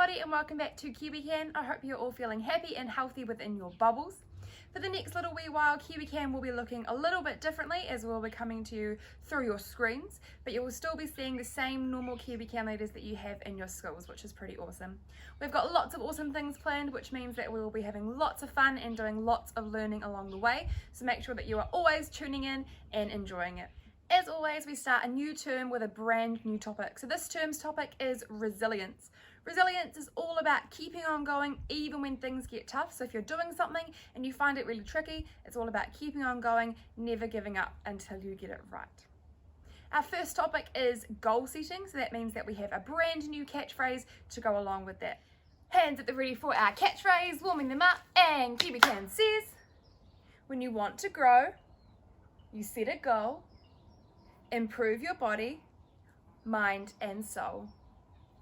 everybody and welcome back to KiwiCan. I hope you're all feeling happy and healthy within your bubbles. For the next little wee while, KiwiCan will be looking a little bit differently as we'll be coming to you through your screens, but you will still be seeing the same normal KiwiCan leaders that you have in your schools, which is pretty awesome. We've got lots of awesome things planned, which means that we will be having lots of fun and doing lots of learning along the way, so make sure that you are always tuning in and enjoying it. As always, we start a new term with a brand new topic. So this term's topic is resilience. Resilience is all about keeping on going even when things get tough. So if you're doing something and you find it really tricky, it's all about keeping on going, never giving up until you get it right. Our first topic is goal setting. So that means that we have a brand new catchphrase to go along with that. Hands at the ready for our catchphrase, warming them up, and KiwiCan says, when you want to grow, you set a goal. Improve your body, mind and soul.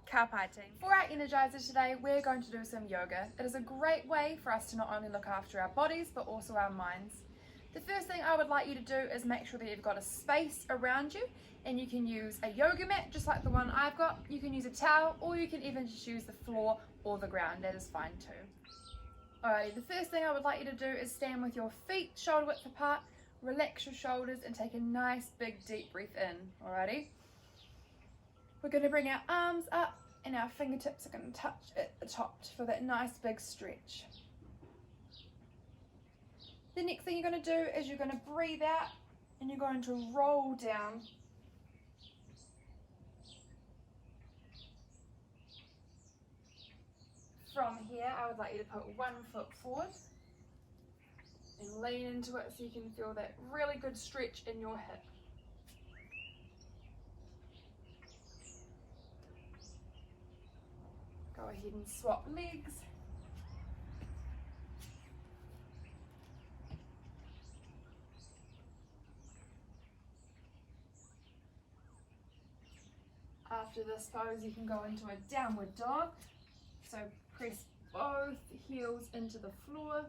Carpe team. For our energizer today, we're going to do some yoga. It is a great way for us to not only look after our bodies, but also our minds. The first thing I would like you to do is make sure that you've got a space around you, and you can use a yoga mat, just like the one I've got. You can use a towel, or you can even just use the floor or the ground. That is fine too. Alrighty, the first thing I would like you to do is stand with your feet shoulder width apart. Relax your shoulders and take a nice big deep breath in, alrighty? We're going to bring our arms up and our fingertips are going to touch at the top for that nice big stretch. The next thing you're going to do is you're going to breathe out and you're going to roll down. From here, I would like you to put one foot forward and lean into it so you can feel that really good stretch in your hip. Go ahead and swap legs. After this pose, you can go into a downward dog. So press both heels into the floor.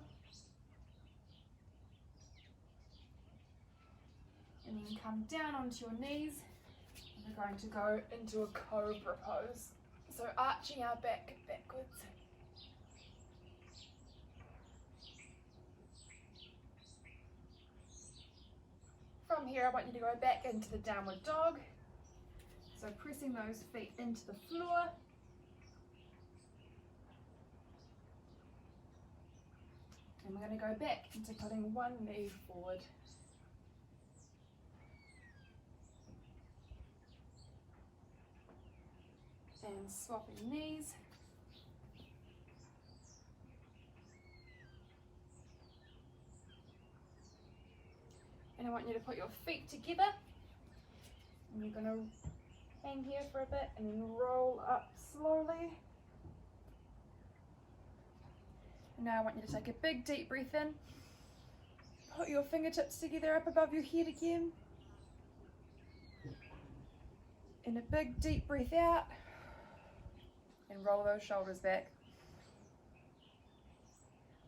And then come down onto your knees. And we're going to go into a cobra pose. So arching our back backwards. From here, I want you to go back into the downward dog. So pressing those feet into the floor. And we're going to go back into putting one knee forward. And swapping knees. And I want you to put your feet together. And you're going to hang here for a bit and then roll up slowly. And now I want you to take a big deep breath in. Put your fingertips together up above your head again. And a big deep breath out. And roll those shoulders back.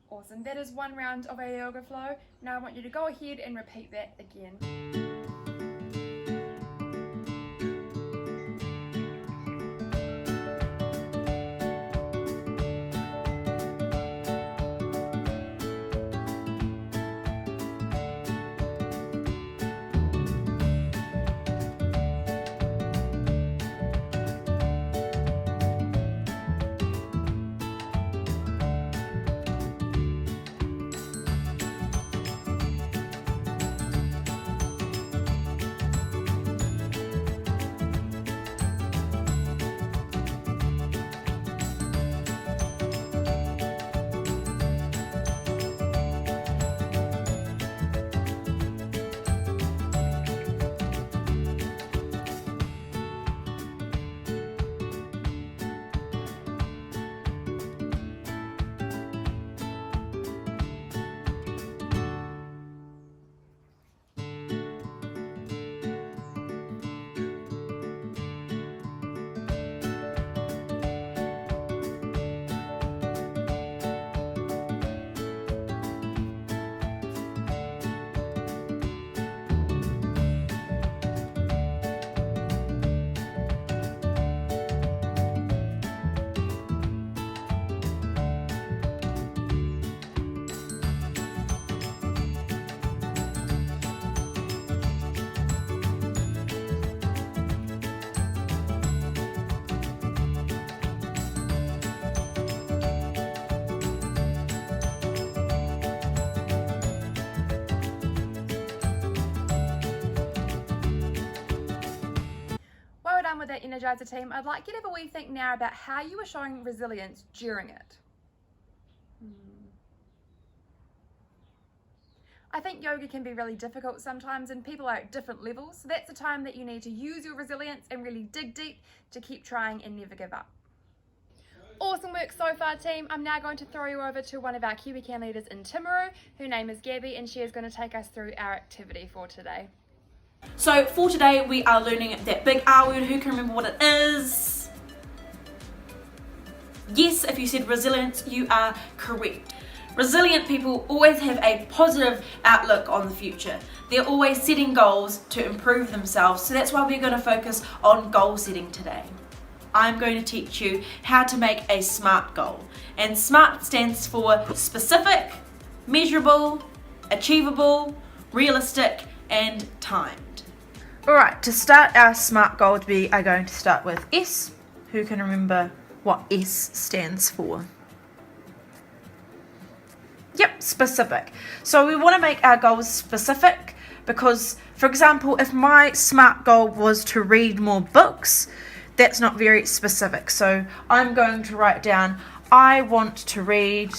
Awesome, that is one round of our yoga flow. Now I want you to go ahead and repeat that again. that Energizer team, I'd like you to have a wee think now about how you were showing resilience during it. I think yoga can be really difficult sometimes and people are at different levels, so that's the time that you need to use your resilience and really dig deep to keep trying and never give up. Awesome work so far, team. I'm now going to throw you over to one of our Kiwi Can leaders in Timaru. Her name is Gabby and she is going to take us through our activity for today. So for today we are learning that big R word. Who can remember what it is? Yes, if you said resilience, you are correct. Resilient people always have a positive outlook on the future. They're always setting goals to improve themselves, so that's why we're going to focus on goal setting today. I'm going to teach you how to make a SMART goal. And SMART stands for specific, measurable, achievable, realistic, and timed. Alright, to start our SMART goals, we are going to start with S. Who can remember what S stands for? Yep, specific. So we want to make our goals specific because, for example, if my SMART goal was to read more books, that's not very specific. So I'm going to write down, I want to read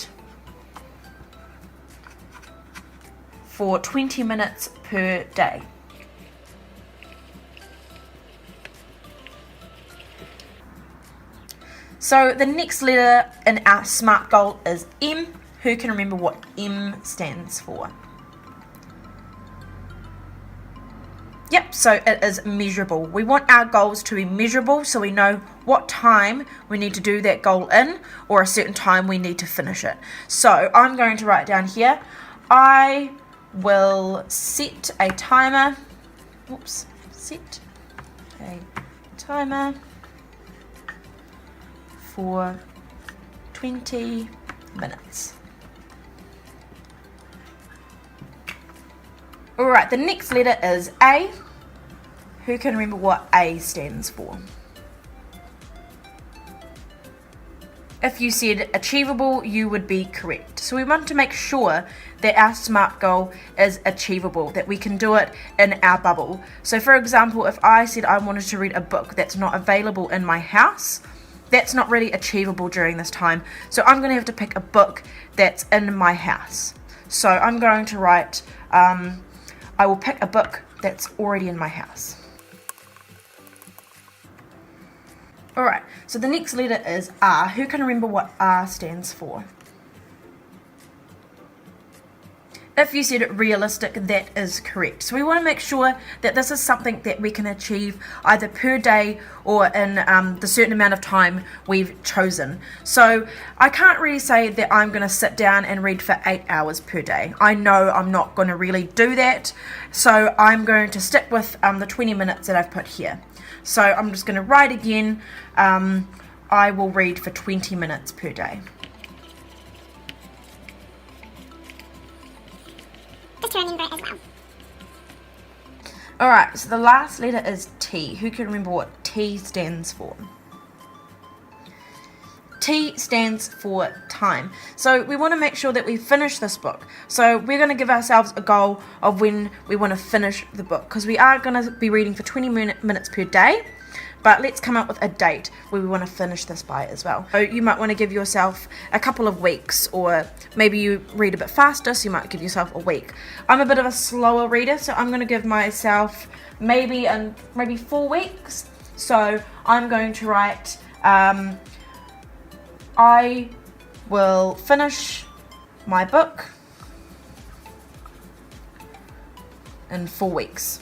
for 20 minutes per day. So the next letter in our SMART goal is M. Who can remember what M stands for? Yep, so it is measurable. We want our goals to be measurable so we know what time we need to do that goal in or a certain time we need to finish it. So I'm going to write down here, I will set a timer, set a timer for 20 minutes. Alright, the next letter is A. Who can remember what A stands for? If you said achievable, you would be correct. So we want to make sure that our SMART goal is achievable, that we can do it in our bubble. So for example, if I said I wanted to read a book that's not available in my house, that's not really achievable during this time. So I'm going to have to pick a book that's in my house. So I'm going to write, I will pick a book that's already in my house. Alright, so the next letter is R. Who can remember what R stands for? If you said realistic, that is correct. So we want to make sure that this is something that we can achieve either per day or in the certain amount of time we've chosen. So I can't really say that I'm going to sit down and read for 8 hours per day. I know I'm not going to really do that. So I'm going to stick with the 20 minutes that I've put here. So I'm just going to write again, I will read for 20 minutes per day. To remember it as well. Alright, so the last letter is T. Who can remember what T stands for? T stands for time. So we want to make sure that we finish this book. So we're going to give ourselves a goal of when we want to finish the book, because we are going to be reading for 20 minutes per day. But let's come up with a date where we want to finish this by as well. So you might want to give yourself a couple of weeks, or maybe you read a bit faster, so you might give yourself a week. I'm a bit of a slower reader, so I'm going to give myself maybe 4 weeks. So I'm going to write, I will finish my book in 4 weeks.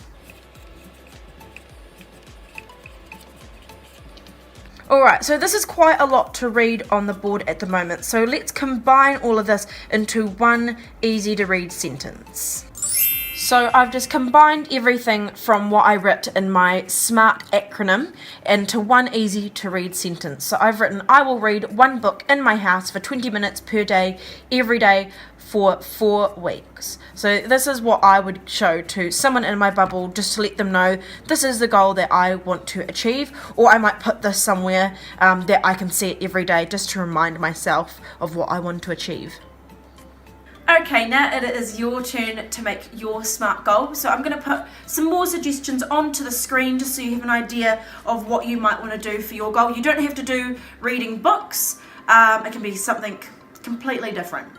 Alright, so this is quite a lot to read on the board at the moment, so let's combine all of this into one easy to read sentence. So I've just combined everything from what I wrote in my SMART acronym into one easy to read sentence. So I've written, I will read one book in my house for 20 minutes per day, every day for 4 weeks. So this is what I would show to someone in my bubble, just to let them know this is the goal that I want to achieve, or I might put this somewhere that I can see it every day just to remind myself of what I want to achieve. Okay, now it is your turn to make your SMART goal. So I'm going to put some more suggestions onto the screen just so you have an idea of what you might want to do for your goal. You don't have to do reading books. It can be something completely different.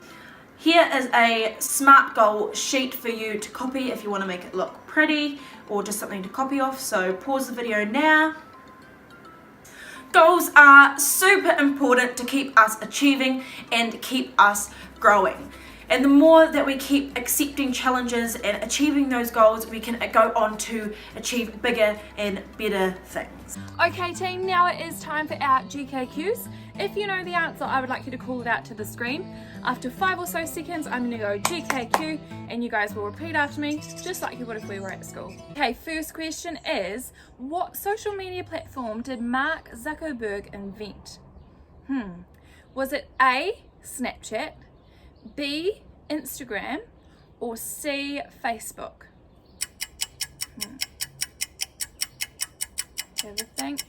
Here is a SMART goal sheet for you to copy if you want to make it look pretty or just something to copy off. So pause the video now. Goals are super important to keep us achieving and keep us growing. And the more that we keep accepting challenges and achieving those goals, we can go on to achieve bigger and better things. Okay team, now it is time for our GKQs. If you know the answer, I would like you to call it out to the screen. After 5 or so seconds, I'm going to go GKQ and you guys will repeat after me, just like you would if we were at school. Okay, first question is, what social media platform did Mark Zuckerberg invent? Was it A, Snapchat, B, Instagram, or C, Facebook? Have a think.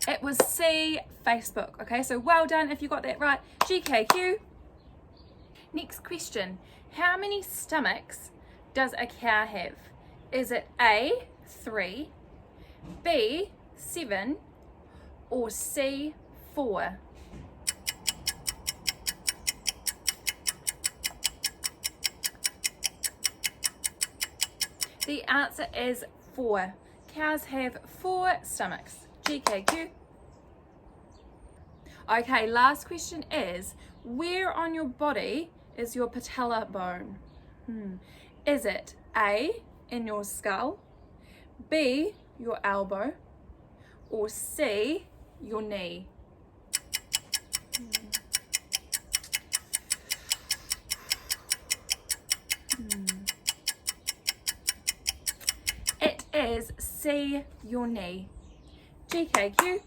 It was C, Facebook. Okay, so well done if you got that right. GKQ. Next question. How many stomachs does a cow have? Is it A, 3, B, 7, or C, 4? The answer is 4. Cows have 4 stomachs. GKQ. Okay, last question is, where on your body is your patella bone? Is it A, in your skull, B, your elbow, or C, your knee? It is C, your knee. GKQ.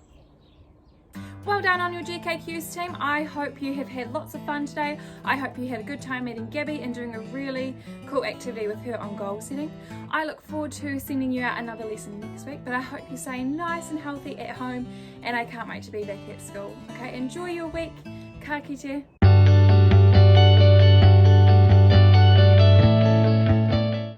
Well done on your GKQs team. I hope you have had lots of fun today. I hope you had a good time meeting Gabby and doing a really cool activity with her on goal setting. I look forward to sending you out another lesson next week, but I hope you stay nice and healthy at home and I can't wait to be back at school. Okay, enjoy your week. Ka kite.